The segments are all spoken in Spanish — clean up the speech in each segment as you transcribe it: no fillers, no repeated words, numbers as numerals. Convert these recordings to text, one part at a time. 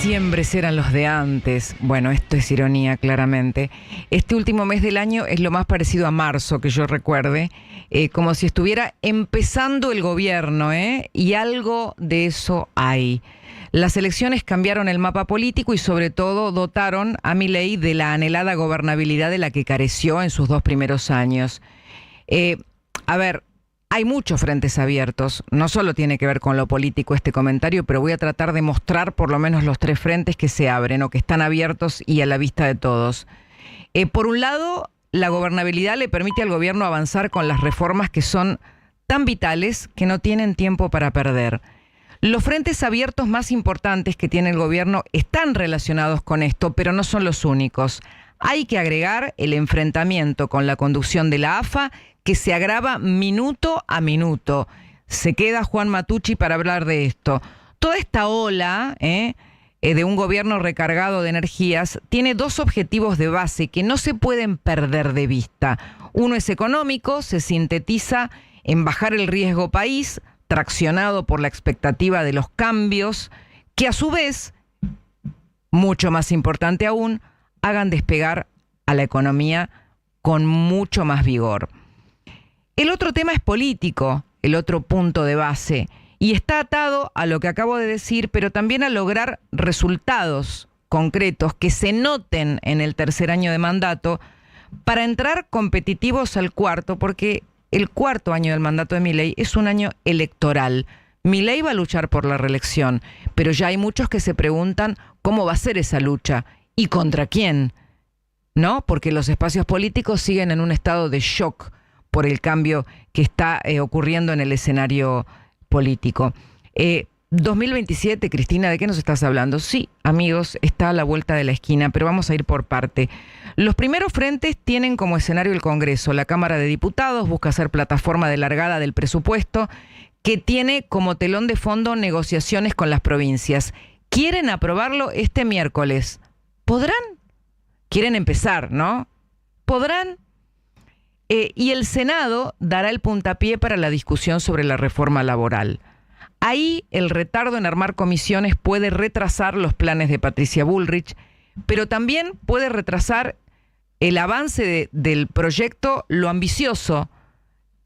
diciembres eran los de antes. Bueno, esto es ironía, claramente. Este último mes del año es lo más parecido a marzo que yo recuerde, como si estuviera empezando el gobierno, y algo de eso hay. Las elecciones cambiaron el mapa político y sobre todo dotaron a Milei de la anhelada gobernabilidad de la que careció en sus 2 primeros años. Hay muchos frentes abiertos, no solo tiene que ver con lo político este comentario, pero voy a tratar de mostrar por lo menos los 3 frentes que se abren o que están abiertos y a la vista de todos. Por un lado, la gobernabilidad le permite al gobierno avanzar con las reformas que son tan vitales que no tienen tiempo para perder. Los frentes abiertos más importantes que tiene el gobierno están relacionados con esto, pero no son los únicos. Hay que agregar el enfrentamiento con la conducción de la AFA, que se agrava minuto a minuto. Se queda Juan Matucci para hablar de esto. Toda esta ola de un gobierno recargado de energías tiene 2 objetivos de base que no se pueden perder de vista. Uno es económico, se sintetiza en bajar el riesgo país, traccionado por la expectativa de los cambios, que a su vez, mucho más importante aún, hagan despegar a la economía con mucho más vigor. El otro tema es político, el otro punto de base, y está atado a lo que acabo de decir, pero también a lograr resultados concretos que se noten en el tercer año de mandato para entrar competitivos al cuarto, porque el cuarto año del mandato de Milei es un año electoral. Milei va a luchar por la reelección, pero ya hay muchos que se preguntan cómo va a ser esa lucha y contra quién, ¿no? Porque los espacios políticos siguen en un estado de shock por el cambio que está ocurriendo en el escenario político. 2027, Cristina, ¿de qué nos estás hablando? Sí, amigos, está a la vuelta de la esquina, pero vamos a ir por parte. Los primeros frentes tienen como escenario el Congreso. La Cámara de Diputados busca ser plataforma de largada del presupuesto, que tiene como telón de fondo negociaciones con las provincias. Quieren aprobarlo este miércoles. ¿Podrán? Quieren empezar, ¿no? ¿Podrán? Y el Senado dará el puntapié para la discusión sobre la reforma laboral. Ahí el retardo en armar comisiones puede retrasar los planes de Patricia Bullrich, pero también puede retrasar el avance del proyecto, lo ambicioso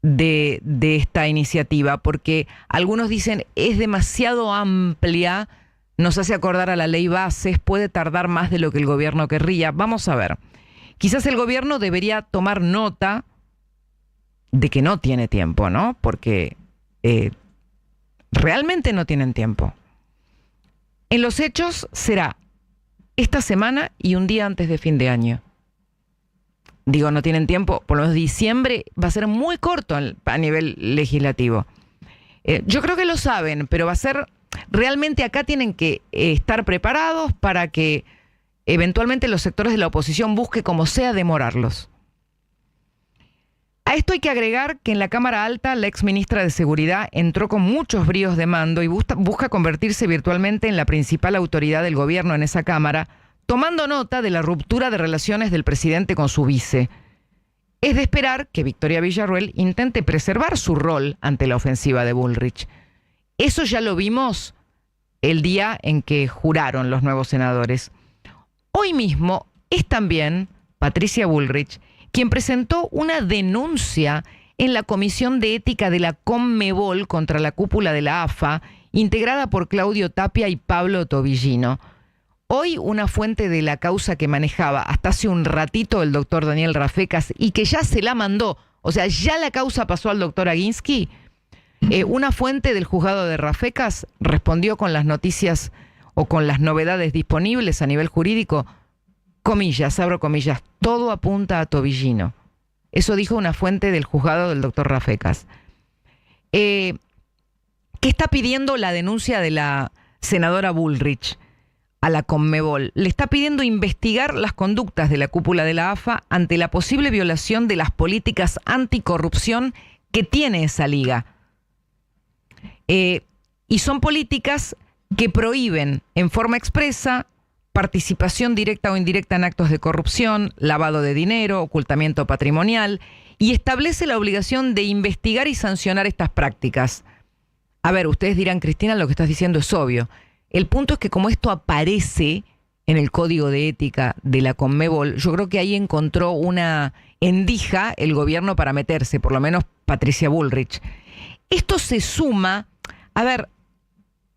de esta iniciativa, porque algunos dicen es demasiado amplia, nos hace acordar a la ley Bases, puede tardar más de lo que el gobierno querría. Vamos a ver. Quizás el gobierno debería tomar nota de que no tiene tiempo, ¿no? Porque realmente no tienen tiempo. En los hechos será esta semana y un día antes de fin de año. Digo, no tienen tiempo, por lo menos diciembre va a ser muy corto a nivel legislativo. Yo creo que lo saben, pero va a ser, realmente acá tienen que estar preparados para que eventualmente los sectores de la oposición busquen como sea demorarlos. A esto hay que agregar que en la Cámara Alta la exministra de Seguridad entró con muchos bríos de mando y busca convertirse virtualmente en la principal autoridad del gobierno en esa Cámara, tomando nota de la ruptura de relaciones del presidente con su vice. Es de esperar que Victoria Villarruel intente preservar su rol ante la ofensiva de Bullrich. Eso ya lo vimos el día en que juraron los nuevos senadores. Hoy mismo es también Patricia Bullrich quien presentó una denuncia en la Comisión de Ética de la Conmebol contra la cúpula de la AFA, integrada por Claudio Tapia y Pablo Tobillino. Hoy una fuente de la causa que manejaba hasta hace un ratito el doctor Daniel Rafecas y que ya se la mandó, o sea, ya la causa pasó al doctor Aguinsky, una fuente del juzgado de Rafecas respondió con las noticias o con las novedades disponibles a nivel jurídico. Comillas, abro comillas, todo apunta a Tobillino. Eso dijo una fuente del juzgado del doctor Rafecas. ¿Qué está pidiendo la denuncia de la senadora Bullrich a la Conmebol? Le está pidiendo investigar las conductas de la cúpula de la AFA ante la posible violación de las políticas anticorrupción que tiene esa liga. Y son políticas que prohíben en forma expresa participación directa o indirecta en actos de corrupción, lavado de dinero, ocultamiento patrimonial, y establece la obligación de investigar y sancionar estas prácticas. A ver, ustedes dirán, Cristina, lo que estás diciendo es obvio. El punto es que como esto aparece en el código de ética de la Conmebol, yo creo que ahí encontró una endija el gobierno para meterse, por lo menos Patricia Bullrich. Esto se suma, a ver,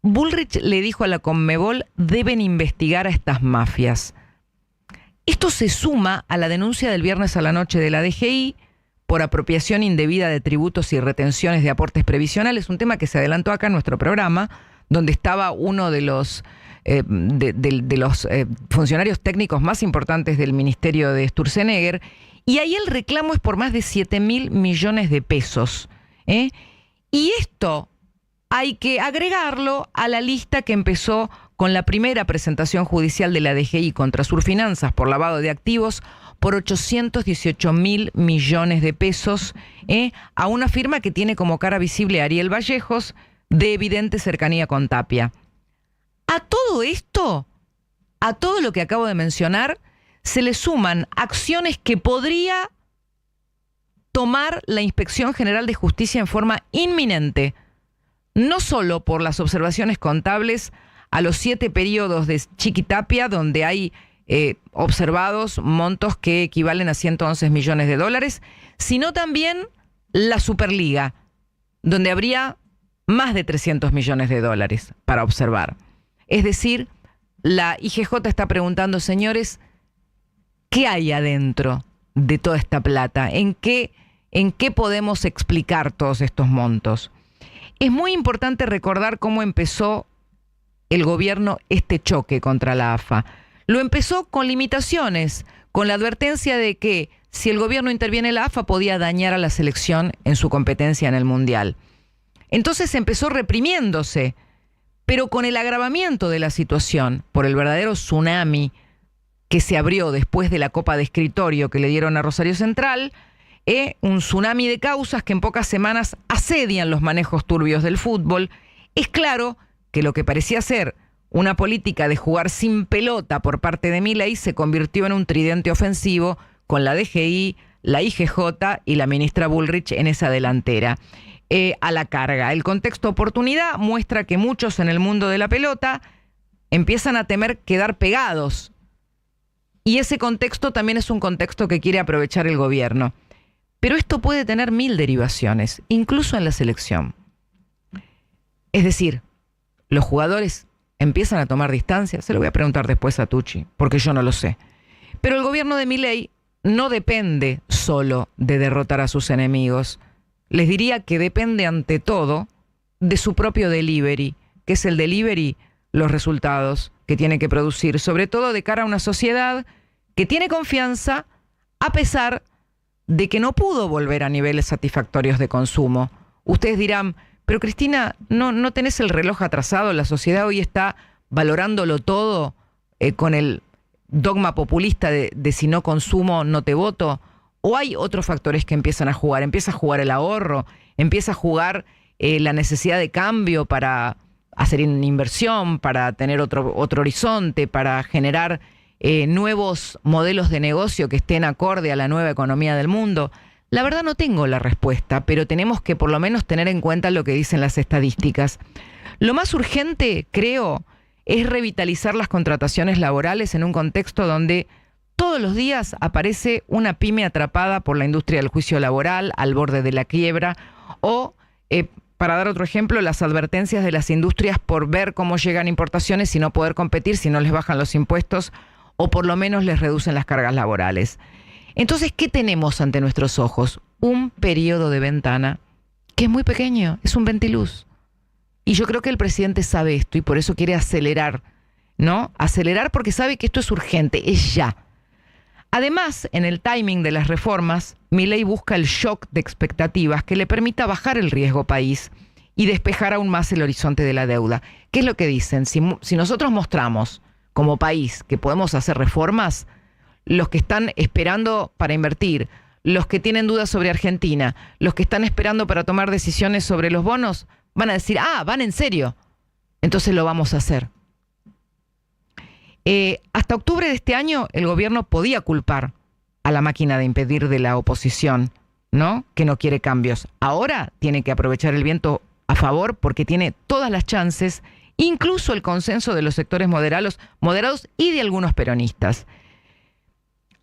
Bullrich le dijo a la Conmebol, deben investigar a estas mafias. Esto se suma a la denuncia del viernes a la noche de la DGI por apropiación indebida de tributos y retenciones de aportes previsionales, un tema que se adelantó acá en nuestro programa, donde estaba uno de los funcionarios técnicos más importantes del Ministerio de Sturzenegger, y ahí el reclamo es por más de 7.000 millones de pesos. Y esto hay que agregarlo a la lista que empezó con la primera presentación judicial de la DGI contra Surfinanzas por lavado de activos por 818.000 millones de pesos, a una firma que tiene como cara visible a Ariel Vallejos, de evidente cercanía con Tapia. A todo esto, a todo lo que acabo de mencionar, se le suman acciones que podría tomar la Inspección General de Justicia en forma inminente, no solo por las observaciones contables a los 7 periodos de Chiquitapia, donde hay observados montos que equivalen a 111 millones de dólares, sino también la Superliga, donde habría más de 300 millones de dólares para observar. Es decir, la IGJ está preguntando, señores, ¿qué hay adentro de toda esta plata? ¿En qué podemos explicar todos estos montos? Es muy importante recordar cómo empezó el gobierno este choque contra la AFA. Lo empezó con limitaciones, con la advertencia de que si el gobierno interviene en la AFA podía dañar a la selección en su competencia en el Mundial. Entonces empezó reprimiéndose, pero con el agravamiento de la situación por el verdadero tsunami que se abrió después de la copa de escritorio que le dieron a Rosario Central, un tsunami de causas que en pocas semanas asedian los manejos turbios del fútbol, es claro que lo que parecía ser una política de jugar sin pelota por parte de Milei se convirtió en un tridente ofensivo con la DGI, la IGJ y la ministra Bullrich en esa delantera. A la carga. El contexto oportunidad muestra que muchos en el mundo de la pelota empiezan a temer quedar pegados. Y ese contexto también es un contexto que quiere aprovechar el gobierno. Pero esto puede tener 1000 derivaciones, incluso en la selección. Es decir, los jugadores empiezan a tomar distancia. Se lo voy a preguntar después a Tucci, porque yo no lo sé. Pero el gobierno de Milei no depende solo de derrotar a sus enemigos. Les diría que depende ante todo de su propio delivery, que es el delivery, los resultados que tiene que producir, sobre todo de cara a una sociedad que tiene confianza a pesar de que no pudo volver a niveles satisfactorios de consumo. Ustedes dirán, pero Cristina, ¿no tenés el reloj atrasado? La sociedad hoy está valorándolo todo con el dogma populista de si no consumo, no te voto. ¿O hay otros factores que empiezan a jugar? Empieza a jugar el ahorro, empieza a jugar la necesidad de cambio para hacer una inversión, para tener otro horizonte, para generar nuevos modelos de negocio que estén acorde a la nueva economía del mundo. La verdad no tengo la respuesta, pero tenemos que por lo menos tener en cuenta lo que dicen las estadísticas. Lo más urgente, creo, es revitalizar las contrataciones laborales en un contexto donde todos los días aparece una pyme atrapada por la industria del juicio laboral, al borde de la quiebra, o, para dar otro ejemplo, las advertencias de las industrias por ver cómo llegan importaciones y no poder competir si no les bajan los impuestos o por lo menos les reducen las cargas laborales. Entonces, ¿qué tenemos ante nuestros ojos? Un periodo de ventana que es muy pequeño, es un ventiluz. Y yo creo que el presidente sabe esto y por eso quiere acelerar, ¿no? Acelerar porque sabe que esto es urgente, es ya. Además, en el timing de las reformas, Milei busca el shock de expectativas que le permita bajar el riesgo país y despejar aún más el horizonte de la deuda. ¿Qué es lo que dicen? Si nosotros mostramos como país que podemos hacer reformas, los que están esperando para invertir, los que tienen dudas sobre Argentina, los que están esperando para tomar decisiones sobre los bonos, van a decir, van en serio, entonces lo vamos a hacer. Hasta octubre de este año el gobierno podía culpar a la máquina de impedir de la oposición, ¿no? Que no quiere cambios. Ahora tiene que aprovechar el viento a favor porque tiene todas las chances incluso el consenso de los sectores moderados y de algunos peronistas.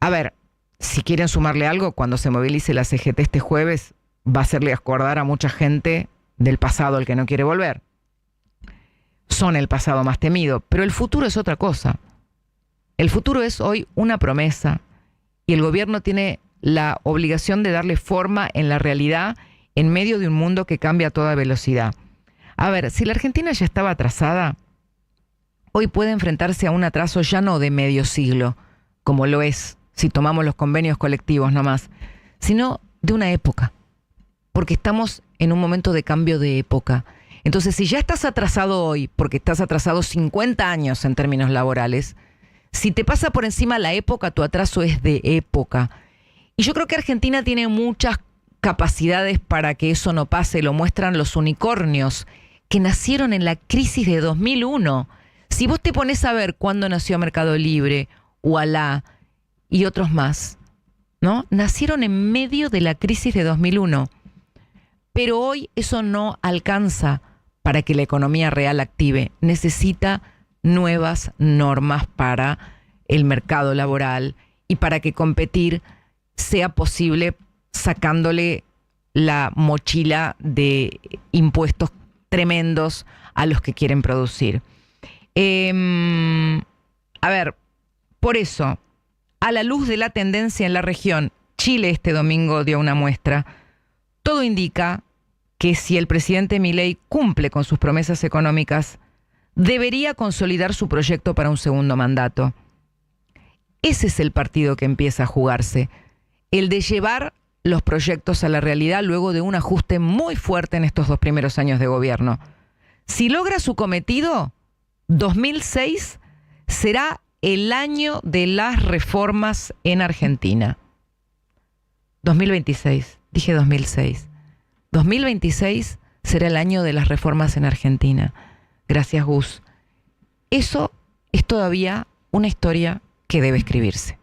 A ver, si quieren sumarle algo, cuando se movilice la CGT este jueves, va a hacerle acordar a mucha gente del pasado al que no quiere volver. Son el pasado más temido, pero el futuro es otra cosa. El futuro es hoy una promesa y el gobierno tiene la obligación de darle forma en la realidad en medio de un mundo que cambia a toda velocidad. A ver, si la Argentina ya estaba atrasada, hoy puede enfrentarse a un atraso ya no de medio siglo, como lo es si tomamos los convenios colectivos nomás, sino de una época, porque estamos en un momento de cambio de época. Entonces, si ya estás atrasado hoy, porque estás atrasado 50 años en términos laborales, si te pasa por encima la época, tu atraso es de época. Y yo creo que Argentina tiene muchas capacidades para que eso no pase, lo muestran los unicornios que nacieron en la crisis de 2001. Si vos te pones a ver cuándo nació Mercado Libre, Ualá y otros más, ¿no? Nacieron en medio de la crisis de 2001. Pero hoy eso no alcanza para que la economía real active. Necesita nuevas normas para el mercado laboral y para que competir sea posible sacándole la mochila de impuestos tremendos a los que quieren producir. A ver, por eso, a la luz de la tendencia en la región, Chile este domingo dio una muestra. Todo indica que si el presidente Milei cumple con sus promesas económicas, debería consolidar su proyecto para un segundo mandato. Ese es el partido que empieza a jugarse, el de llevar los proyectos a la realidad luego de un ajuste muy fuerte en estos 2 primeros años de gobierno. Si logra su cometido, 2006 será el año de las reformas en Argentina. 2026, dije 2006. 2026 será el año de las reformas en Argentina. Gracias, Gus. Eso es todavía una historia que debe escribirse.